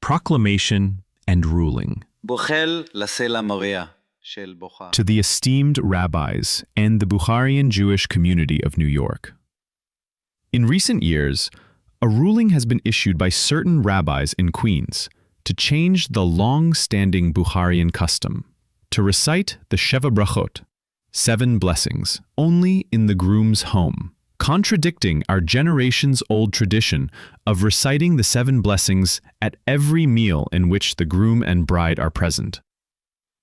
proclamation and ruling. בוחל לסלע מוריה של בוכר. To the esteemed rabbis and the Bukharian Jewish community of New York. In recent years, a ruling has been issued by certain rabbis in Queens to change the long-standing Bukharian custom to recite the Sheva Berakhot, 7 blessings, only in the groom's home, contradicting our generations-old tradition of reciting the 7 blessings at every meal in which the groom and bride are present.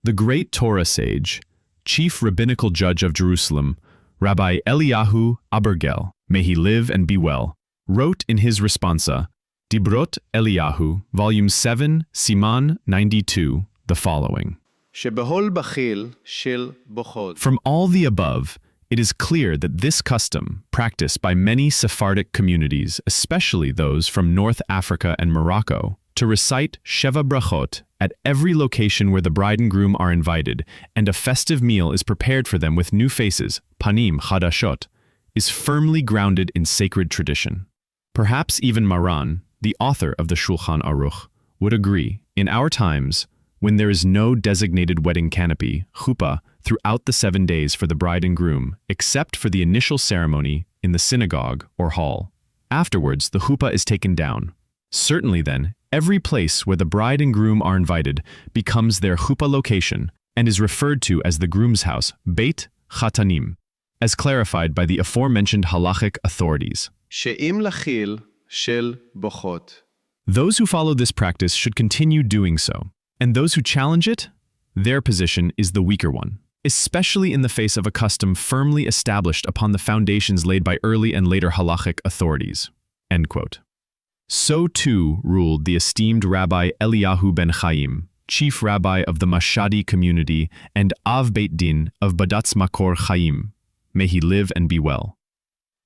The great Torah sage, chief rabbinical judge of Jerusalem, Rabbi Eliyahu Abergel, may he live and be well, wrote in his responsa, Dibrot Eliyahu, Volume 7, Siman 92, the following. שבהול בחיל של בוכות. From all the above, it is clear that this custom, practiced by many Sephardic communities, especially those from North Africa and Morocco, to recite Sheva Berakhot at every location where the bride and groom are invited, and a festive meal is prepared for them with new faces, panim chadashot, is firmly grounded in sacred tradition. Perhaps even Maran, the author of the Shulchan Aruch, would agree, in our times, when there is no designated wedding canopy, chuppah, throughout the 7 days for the bride and groom, except for the initial ceremony in the synagogue or hall. Afterwards, the chuppah is taken down. Certainly then, every place where the bride and groom are invited becomes their chuppah location and is referred to as the groom's house, Beit Chatanim, as clarified by the aforementioned halachic authorities. שאם לחיל של בוכות. Those who follow this practice should continue doing so, and those who challenge it, their position is the weaker one, especially in the face of a custom firmly established upon the foundations laid by early and later halachic authorities. End quote. So too ruled the esteemed Rabbi Eliyahu ben Chaim, chief rabbi of the Mashadi community and Av Beit Din of Badatz Makor Chaim. May he live and be well.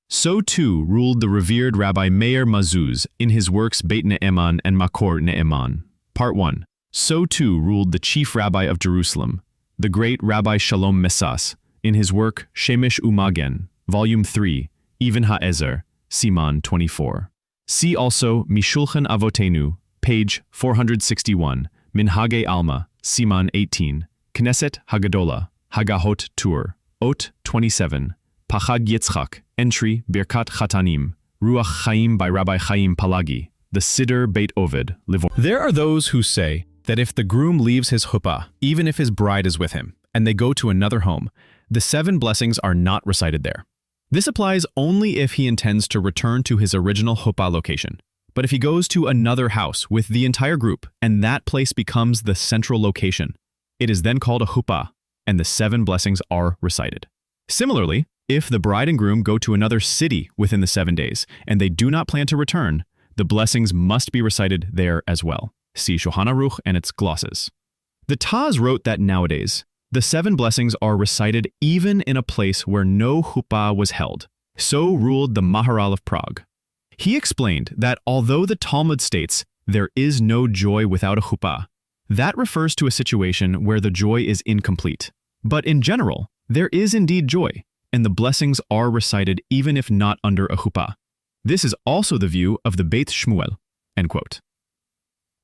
So too ruled the revered Rabbi Meir Mazuz in his works Beit Ne'eman and Makor Ne'eman. Part 1. So too ruled the chief rabbi of Jerusalem, the great Rabbi Shalom Mesas, in his work Shemesh Umagen, Volume 3, Even HaEzer, Siman 24. See also Mishulchan Avotenu, page 461, Minhage Alma, Siman 18, Knesset Hagadola, Hagahot Tur, Ot 27, Pachag Yitzchak, entry Birkat Chatanim, Ruach Chaim by Rabbi Chaim Palagi, the Siddur Beit Oved, Livorno. There are those who say that if the groom leaves his chuppah, even if his bride is with him, and they go to another home, the 7 blessings are not recited there. This applies only if he intends to return to his original chuppah location. But if he goes to another house with the entire group, and that place becomes the central location, it is then called a chuppah, and the 7 blessings are recited. Similarly, if the bride and groom go to another city within the 7 days, and they do not plan to return, the blessings must be recited there as well. See Shulchan Aruch and its glosses. The Taz wrote that nowadays, the 7 blessings are recited even in a place where no chuppah was held. So ruled the Maharal of Prague. He explained that although the Talmud states there is no joy without a chuppah, that refers to a situation where the joy is incomplete. But in general, there is indeed joy, and the blessings are recited even if not under a chuppah. This is also the view of the Beit Shmuel. End quote.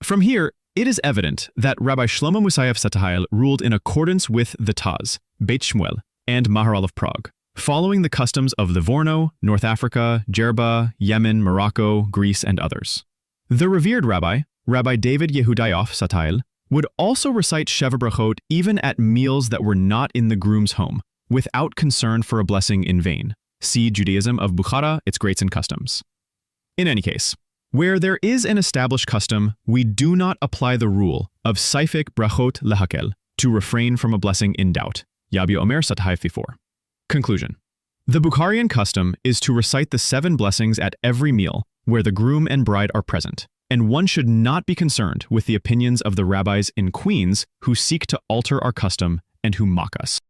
From here, it is evident that Rabbi Shlomo Musayev Satail ruled in accordance with the Taz, Beit Shmuel, and Maharal of Prague, following the customs of Livorno, North Africa, Jerba, Yemen, Morocco, Greece, and others. The revered Rabbi, Rabbi David Yehudayoff Satail, would also recite Sheva Berakhot even at meals that were not in the groom's home, without concern for a blessing in vain. See Judaism of Bukhara, its greats and customs. In any case, where there is an established custom, we do not apply the rule of Saifik Brachot Lehakel to refrain from a blessing in doubt. Yabi Omer Sathaif 4. Conclusion. The Bukharian custom is to recite the 7 blessings at every meal where the groom and bride are present, and one should not be concerned with the opinions of the rabbis in Queens who seek to alter our custom and who mock us.